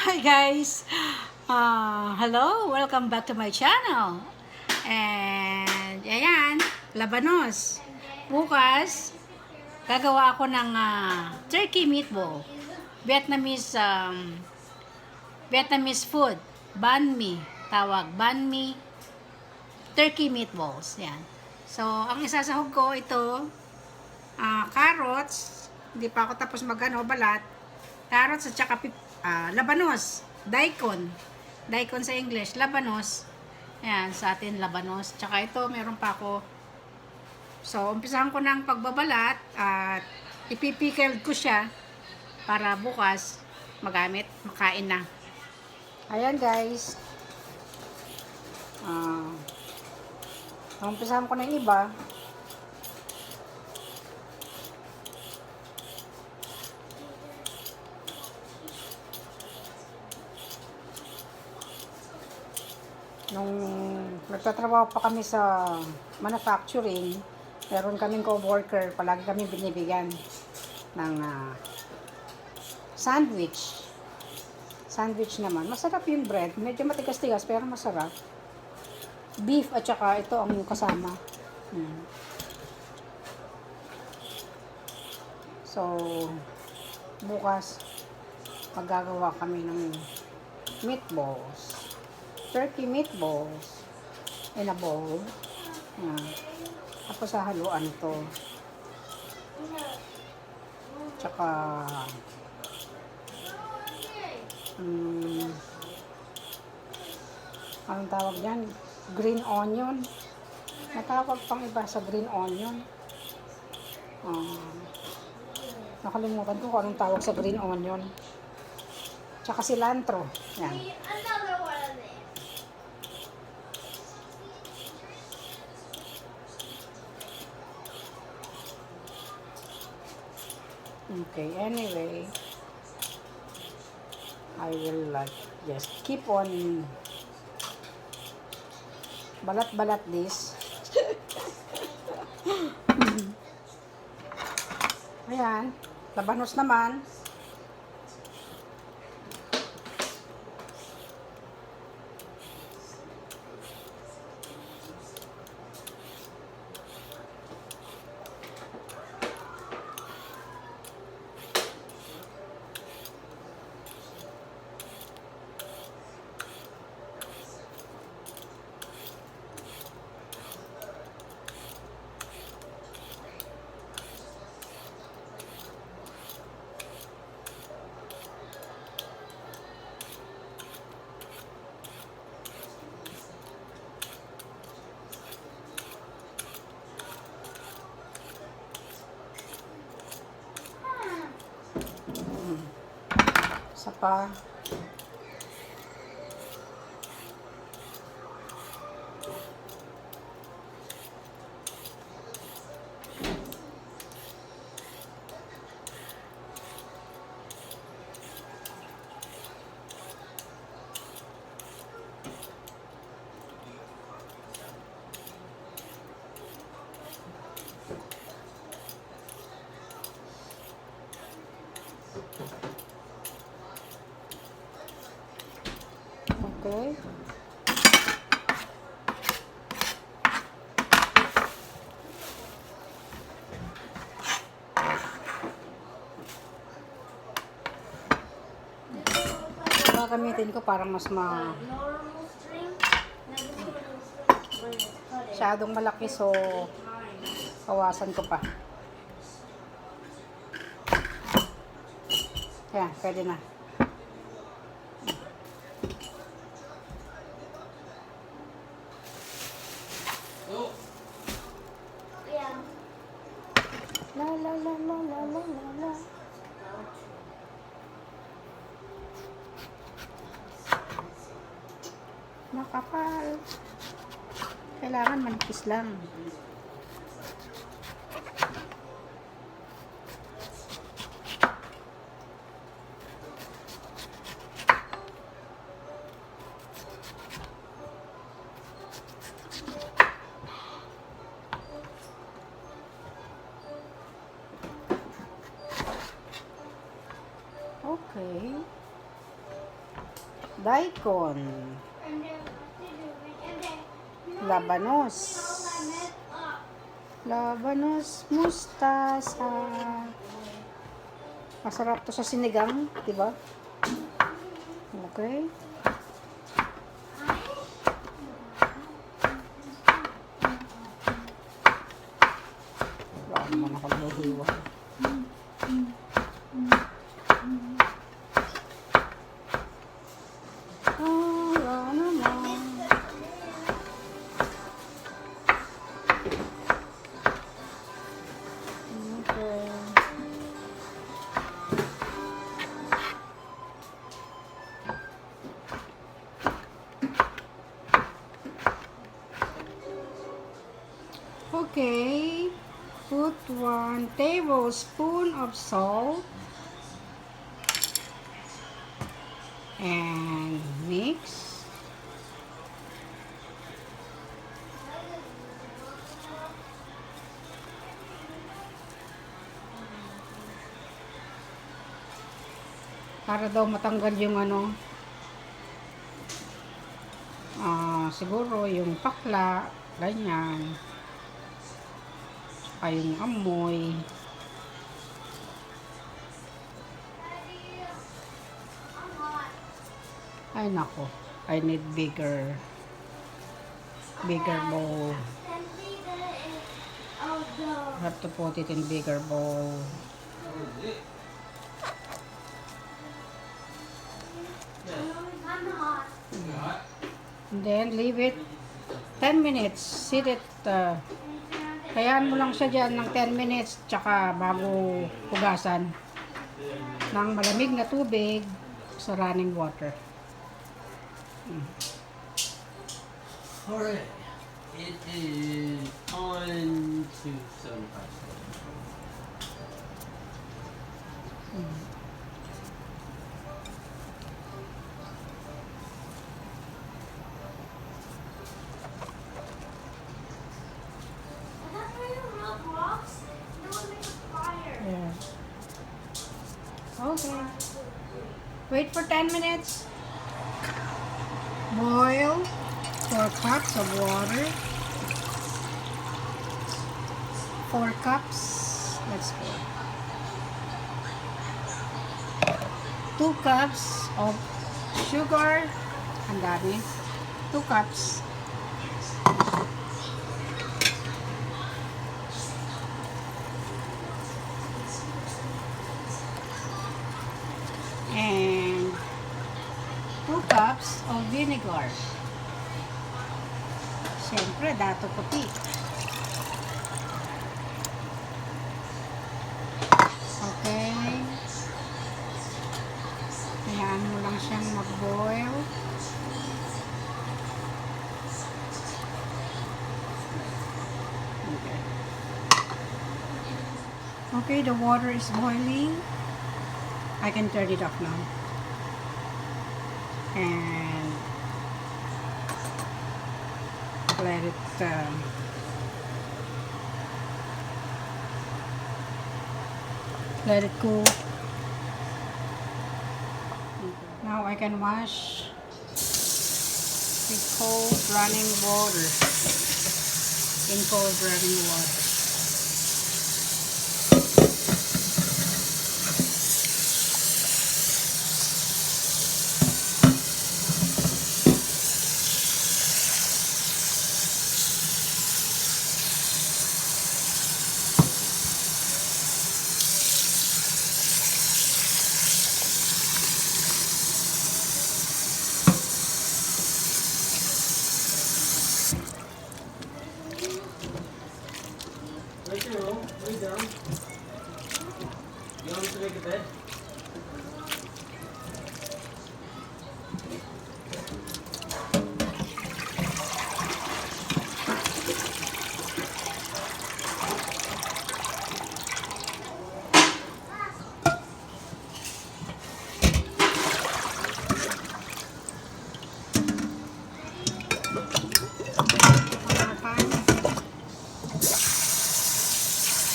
Hi guys! Hello! Welcome back to my channel. And ayan, Labanos. Bukas, gagawa ako ng turkey meatball. Vietnamese Vietnamese food. Banh mi. Tawag. Banh mi. Turkey meatballs. Yan. So, ang isasahog ko ito, carrots. Hindi pa ako tapos balat. Carrots at saka Labanos. Daikon. Daikon sa English. Labanos. Ayan, sa atin Labanos. Tsaka ito, meron pa ako. So, umpisahan ko ng pagbabalat at ipipickled ko siya para bukas magamit, makain na. Ayan guys. Umpisahan ko na yung iba. Nung nagtatrabaho pa kami sa manufacturing, meron kaming co-worker, palagi kami binibigyan ng sandwich. Sandwich naman. Masarap yung bread. Medyo matigas-tigas pero masarap. Beef at saka ito ang kasama. So, bukas magagawa kami ng meatballs. Turkey meatballs in a bowl. Tapos hahaluan ito. Tsaka anong tawag dyan? Green onion. Natawag pang iba sa green onion. Nakalimutan ko kung anong tawag sa green onion. Tsaka cilantro. Yan. Okay, anyway, I will just keep on balat-balat this. Ayan, Labanos naman. Isa pa. Okay. Gagamitin ko parang mas masyadong malaki, so kawasan ko pa. Yan, pwede na. La la la la la la la la. Makapal. Kailangan manipis lang. Okay. Daikon. Labanos. Labanos mustasa. Masarap to sa sinigang, di ba? Okay. Wala naman ako nahihiwa. Wala naman. Okay. Okay, put 1 tablespoon of salt and mix. Para daw matanggal yung siguro yung pakla, ganyan. Saka yung amoy. Ay nako, I need bigger bowl. I have to put it in bigger bowl. And then leave it 10 minutes. Sit it, hayaan mo lang siya dyan ng 10 minutes tsaka bago hugasan ng malamig na tubig sa running water. Alright, it is on to 75. Yeah. Okay. Wait for 10 minutes. Boil 4 cups of water. 4 cups. Let's go. 2 cups of sugar. Ang dami. 2 cups. And 2 cups of vinegar. Siyempre, dato puti. Okay. Hayaan mo lang siyang mag-boil. Okay, the water is boiling. I can turn it off now. And let it cool. Now I can wash with cold running water. In cold running water. Lay down. You want me to make a bed?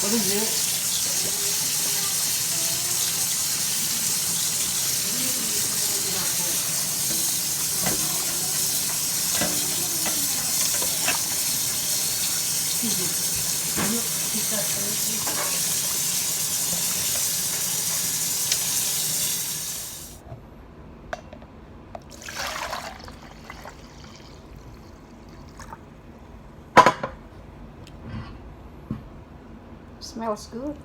What is it? Smells good.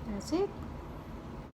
That's it.